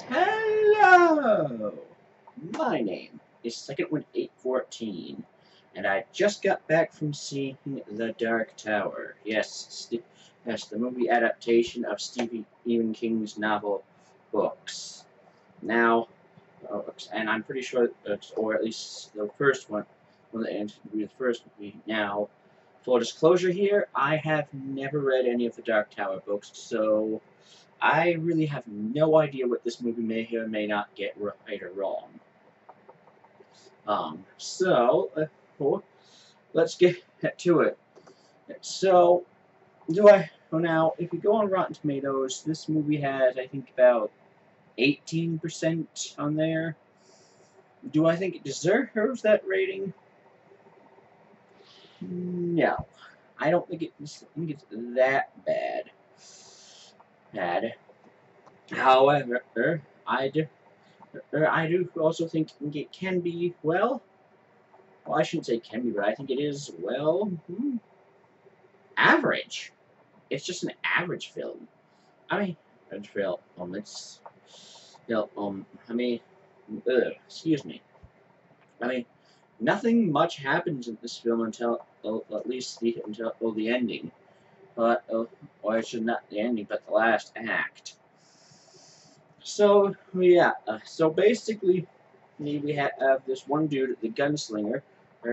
Hello! My name is Second Wind 814, and I just got back from seeing The Dark Tower. Yes, the movie adaptation of Stephen King's novel books. Now, and I'm pretty sure, or at least the first one, the first movie. Now, full disclosure here, I have never read any of the Dark Tower books, so I really have no idea what this movie may or may not get right or wrong. So let's get to it. So, now, if you go on Rotten Tomatoes, this movie has, I think, about 18% on there. Do I think it deserves that rating? No. I don't think it's that bad. However, I do also think it can be, well, I shouldn't say can be, but I think it is, well, average. It's just an average film. I mean, average film. Excuse me. I mean, nothing much happens in this film until at least until the ending. But, or actually not the ending, but the last act. So, yeah, so basically, we have this one dude, the gunslinger,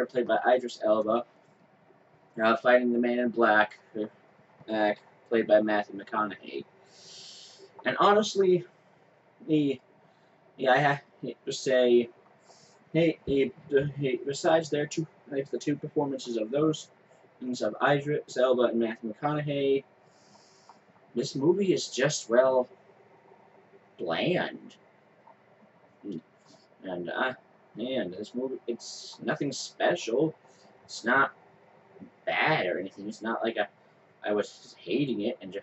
played by Idris Elba, fighting the Man in Black, played by Matthew McConaughey. And honestly, I have to say, besides the two performances of those things of Idris Elba and Matthew McConaughey, this movie is just, well, bland. And this movie, it's nothing special. It's not bad or anything. It's not like I was hating it and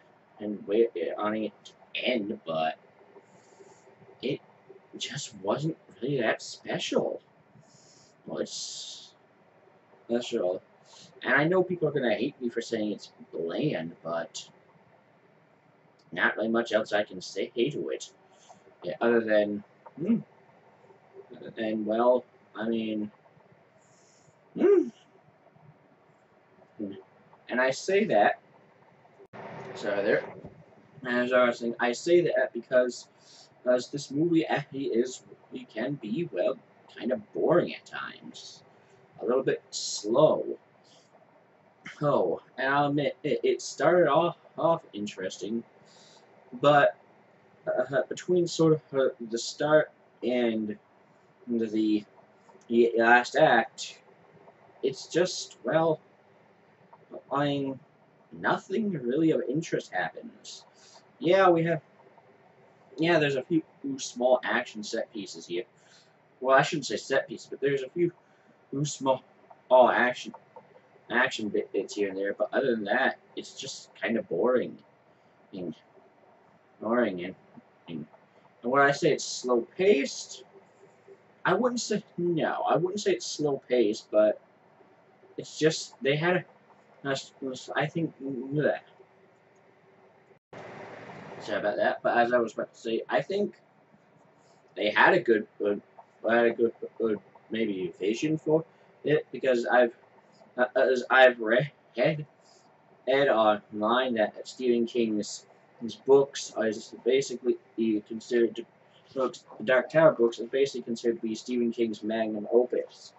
wanting it to end, but it just wasn't really that special. Well, it's special, and I know people are gonna hate me for saying it's bland, but not really much else I can say to it. Yeah, other than, well, I mean, and I say that. So there, as I was saying, I say that because this movie actually can be, well, kind of boring at times, a little bit slow. Oh, and I'll admit it started off interesting, but between sort of the start and the last act, it's just, well, I mean, nothing really of interest happens. Yeah, there's a few small action set pieces here. Well, I shouldn't say set pieces, but there's a few small action bits here and there. But other than that, it's just kind of boring and and when I say it's slow paced, I wouldn't say it's slow paced, but it's just they had I think bleh. Sorry about that. But as I was about to say, I think they had a good maybe vision for it, because as I've read online that Stephen King's books are basically considered the Dark Tower books is basically considered to be Stephen King's magnum opus.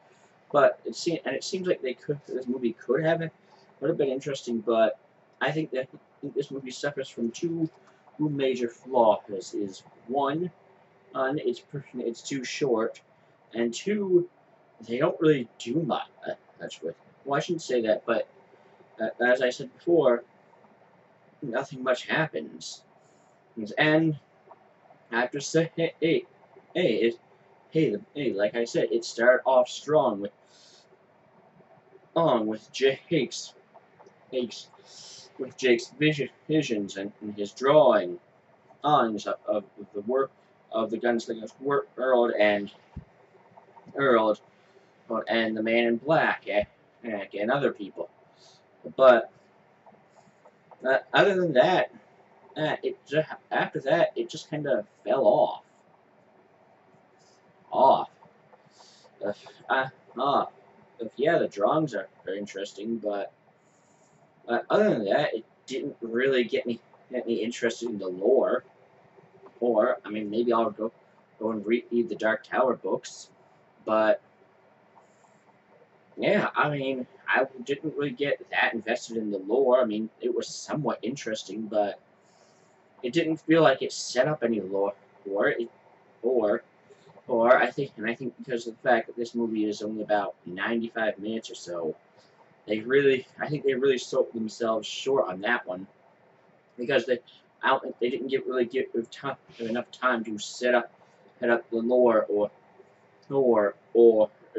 But it seems like this movie could have been interesting, but I think this movie suffers from two major flaws. Is one, it's too short, and two, they don't really do much with. Well, I shouldn't say that, but as I said before, nothing much happens. And I have to say, like I said, it started off strong with Jake's visions and his drawings of the work of the gunslinger's world and the Man in Black and other people. But other than that, after that, it just kind of fell off. off. Uh, uh, uh, yeah, the drawings are interesting, but other than that, it didn't really get me interested in the lore. Or, I mean, maybe I'll go and read the Dark Tower books. But yeah, I mean, I didn't really get that invested in the lore. I mean, it was somewhat interesting, but it didn't feel like it set up any lore for it. Or, I think because of the fact that this movie is only about 95 minutes or so, I think they really sold themselves short on that one because I don't think they didn't give enough time to set up the lore or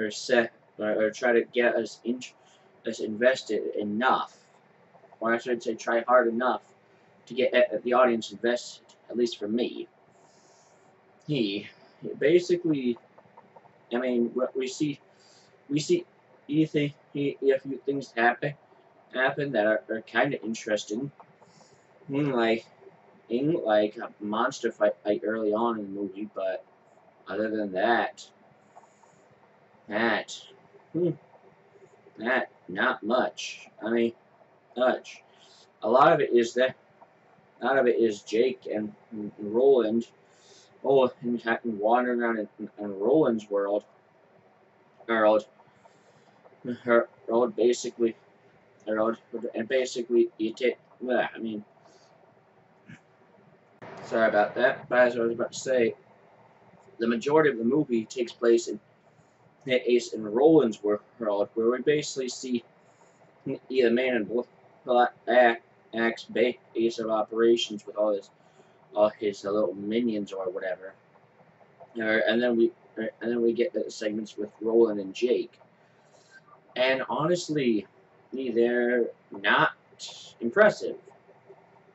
set or try to get us invested enough, or I should say, try hard enough to get the audience invested. At least for me, he basically, I mean, what we see a few things happen that are kind of interesting, like like a monster fight early on in the movie, but other than that, that. Hmm, That not much. I mean, much. A lot of it is that. A lot of it is Jake and Roland. Oh, and wandering around in Roland's world, world basically, world, and basically you take. I mean, sorry about that. But as I was about to say, the majority of the movie takes place in Roland's world, where we basically see the man in black acts base of operations with all his little minions or whatever. And then we get the segments with Roland and Jake. And honestly, they're not impressive.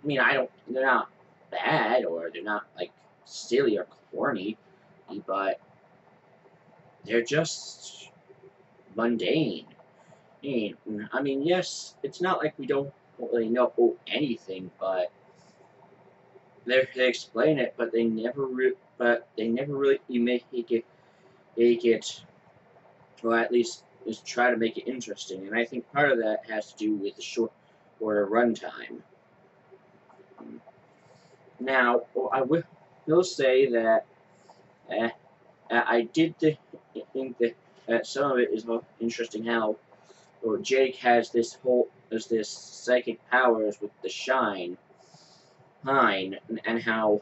I mean, they're not bad or they're not like silly or corny, but they're just mundane. I mean, yes, it's not like we don't really know anything, but they explain it, but they never really make it, or at least just try to make it interesting. And I think part of that has to do with the shorter runtime. Now, will say that uh, I did think that some of it is interesting how Jake has this psychic powers with the Hine, and how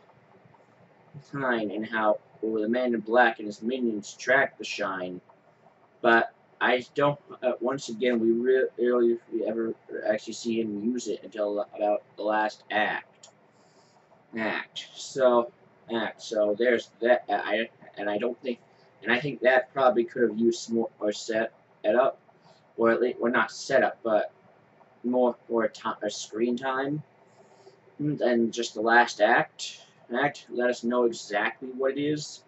the Man in Black and his minions track the Shine, but I don't. Once again, we rarely ever actually see him use it until about the last act. So there's that. I don't think, and I think that probably could have used more or set it up, or at least, or not set up, but more or screen time than just the last act. Let us know exactly what it is.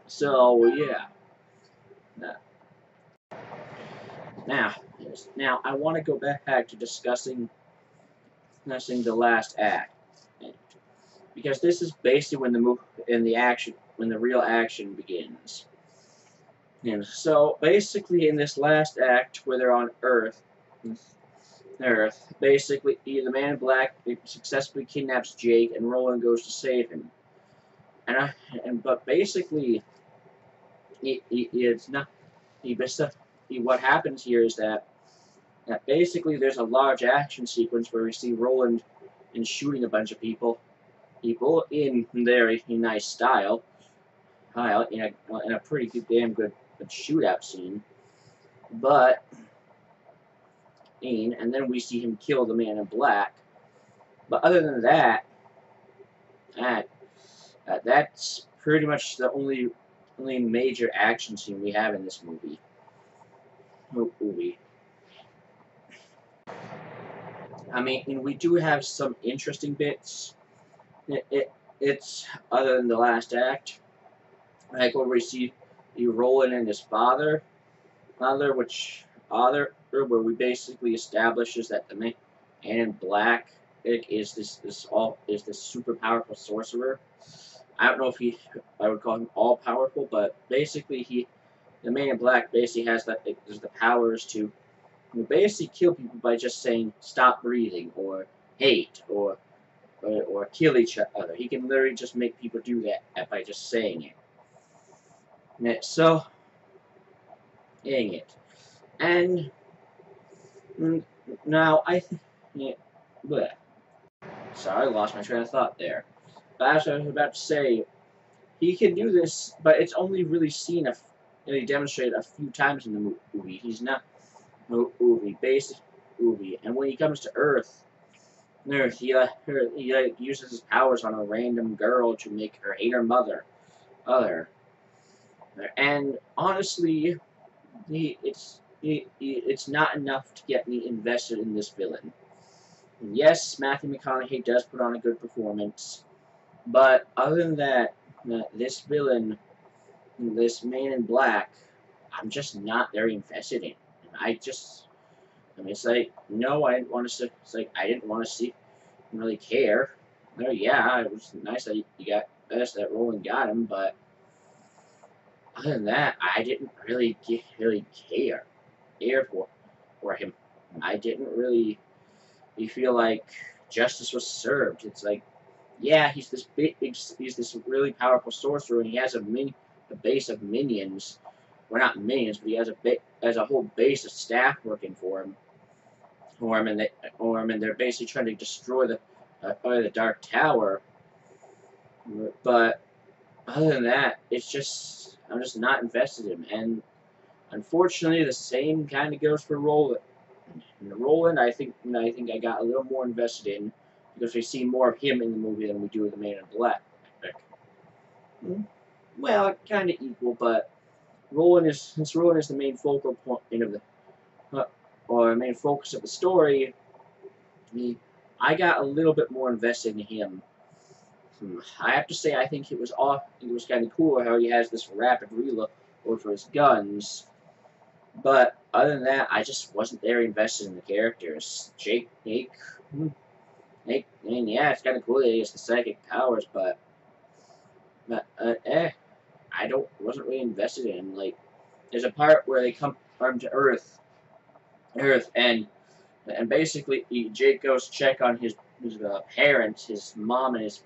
So yeah. Now, now I want to go back to discussing the last act, because this is basically when the real action begins. And so basically, in this last act, where they're on Earth, basically the Man in Black successfully kidnaps Jake, and Roland goes to save him. But basically, it's not. What happens here is that basically there's a large action sequence where we see Roland shooting a bunch of people in very nice style, in a pretty damn good shootout scene. But and then we see him kill the Man in Black. But other than that, that's pretty much the only major action scene we have in this movie. I mean, and we do have some interesting bits. It's other than the last act, like where we see Roland and his father, where we basically establishes that the Man in Black is this super powerful sorcerer, I don't know if I would call him all powerful, but basically the Man in Black basically has the powers to basically kill people by just saying stop breathing or hate or kill each other. He can literally just make people do that by just saying it. So, dang it. And now I think, yeah, sorry, I lost my train of thought there. But as I was about to say, he can do this, but it's only really demonstrated a few times in the movie. He's not basic movie, and when he comes to Earth, he uses his powers on a random girl to make her hate her mother. And honestly, it's not enough to get me invested in this villain. Yes, Matthew McConaughey does put on a good performance, but other than that, this villain, this Man in Black, I'm just not very invested in. It's like, no, I didn't want to see, it's like, I didn't want to see, really care. No, yeah, it was nice that you got best that Roland got him, but other than that, I didn't really care for him. I didn't really feel like justice was served. It's like, yeah, he's he's this really powerful sorcerer, and he has a base of minions. Well, not minions, but he has a whole base of staff working and they're basically trying to destroy the Dark Tower. But other than that, I'm just not invested in him. And unfortunately, the same kind of goes for Roland. And Roland, I think I got a little more invested in because we see more of him in the movie than we do of the Man in Black. Well, kind of equal, but since Roland is the main focal point of the or main focus of the story, I got a little bit more invested in him. I have to say, I think it was kind of cool how he has this rapid reload for his guns. But other than that, I just wasn't very invested in the characters. Jake, I mean, yeah, it's kind of cool that he has the psychic powers, but I wasn't really invested in him. Like, there's a part where they come to Earth, and basically Jake goes check on his parents, his mom and his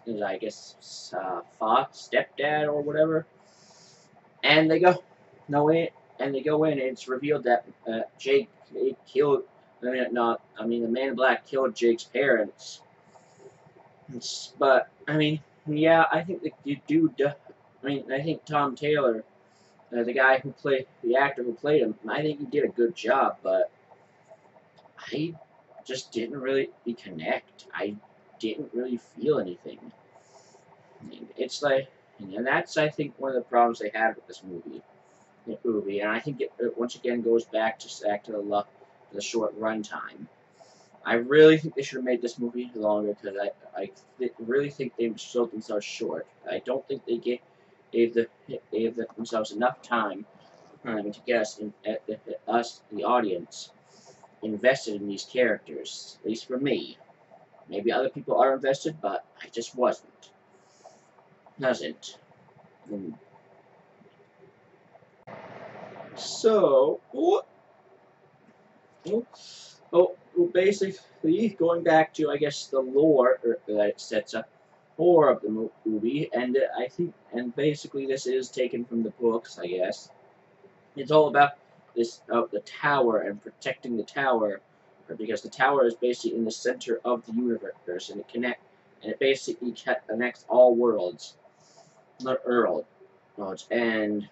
I guess stepdad or whatever, and they go no in, and they go in, and it's revealed that Jake killed. I mean, the Man in Black killed Jake's parents. But I mean, yeah, I think the dude. I mean, I think Tom Taylor, the actor who played him, I think he did a good job, but I just didn't really connect. I didn't really feel anything. I mean, it's like, and that's I think one of the problems they had with this movie, and I think it once again goes back to the short runtime. I really think they should have made this movie longer because I really think they sold themselves short. I don't think they gave themselves enough time to get us, the audience, invested in these characters. At least for me. Maybe other people are invested, but I just wasn't. Doesn't. So, basically, going back to, I guess, the lore that it sets up for of the movie, and basically this is taken from the books, I guess. It's all about the tower and protecting the tower, because the tower is basically in the center of the universe, and it basically connects all worlds, and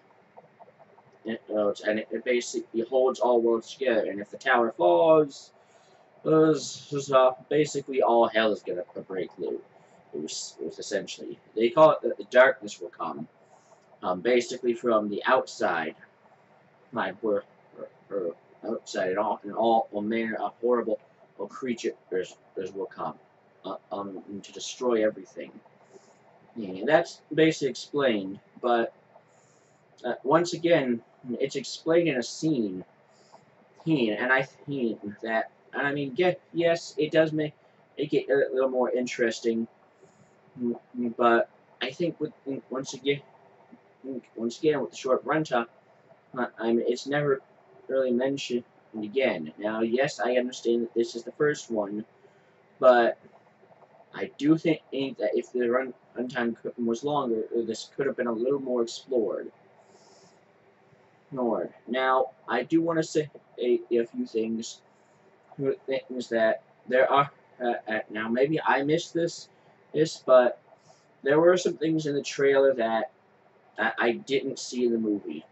it basically holds all worlds together. And if the tower falls, basically all hell is gonna break loose. Essentially, they call it that the darkness will come. Basically from the outside, where outside all manner of horrible creatures will come, to destroy everything. Yeah, that's basically explained, but once again, it's explained in a scene, and I think that, and I mean, yes, it does make it a little more interesting, But I think once again with the short runtime, it's never really mentioned again. Now, yes, I understand that this is the first one, but I do think that if the runtime was longer, this could have been a little more explored. Now, I do want to say a few things. Things that there are. Now, maybe I missed but there were some things in the trailer that I didn't see in the movie.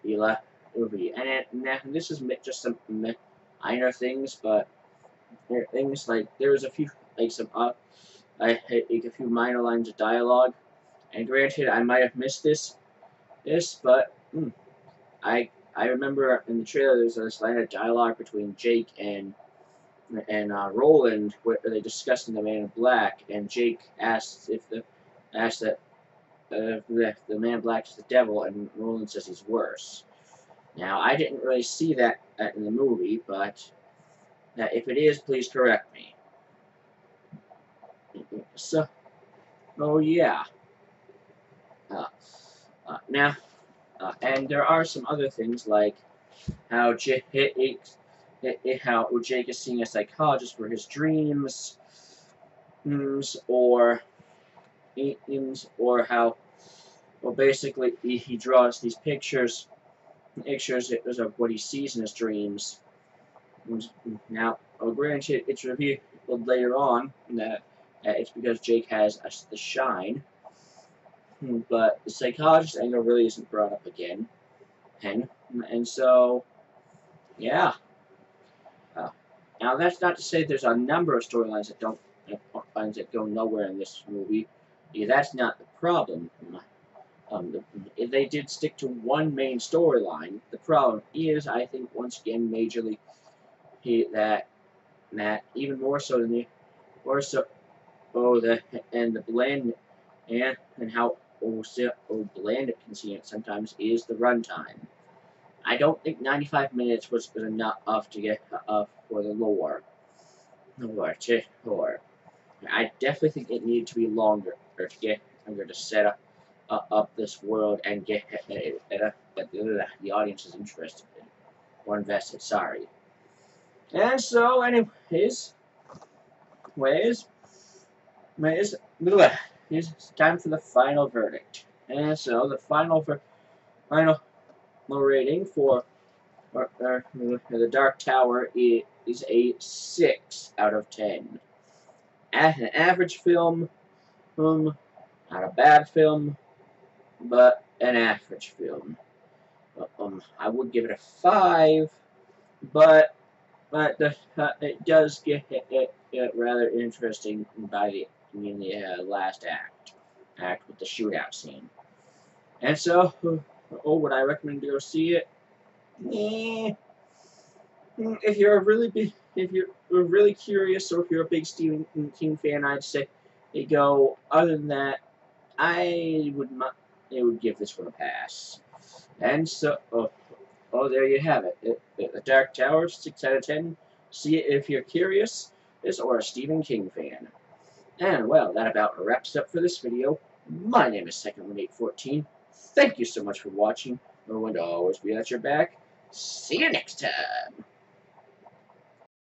Ela movie. And this is just some minor things, but there are things like there was a few like some like a few minor lines of dialogue. And granted, I might have missed but I remember in the trailer there's this line of dialogue between Jake and Roland where they discussing the Man in Black, and Jake asks that the Man in Black is the devil, and Roland says he's worse. Now, I didn't really see that in the movie, but if it is, please correct me. So, oh yeah. Now, and there are some other things like how Jake is seeing a psychologist for his dreams, or how, well, basically he draws these pictures of what he sees in his dreams. Now, granted, it's revealed later on that it's because Jake has the shine, but the psychologist angle really isn't brought up again. And so, yeah. Now, that's not to say there's a number of storylines that go nowhere in this movie. Yeah, that's not the problem. If they did stick to one main storyline, the problem is, I think, once again, majorly, that even more so than the bland and how bland it can seem sometimes is the runtime. I don't think 95 minutes was enough to get for the lore. I definitely think it needed to be longer to set up this world and get the audience is interested in or invested. Sorry. And so, anyways, it's time for the final verdict. And so, the final rating for the Dark Tower is a 6 out of 10. An average film, not a bad film, but an average film. I would give it a 5, but it does get rather interesting in the last act with the shootout scene. And so, would I recommend to go see it? If you're really curious, or if you're a big Stephen King fan, I'd say go. Other than that, I would give this one a pass. And so, there you have it. The Dark Tower, 6 out of 10. See it if you're curious, or a Stephen King fan. And, well, that about wraps up for this video. My name is Second1814. Thank you so much for watching. Reelwind will always be at your back. See you next time.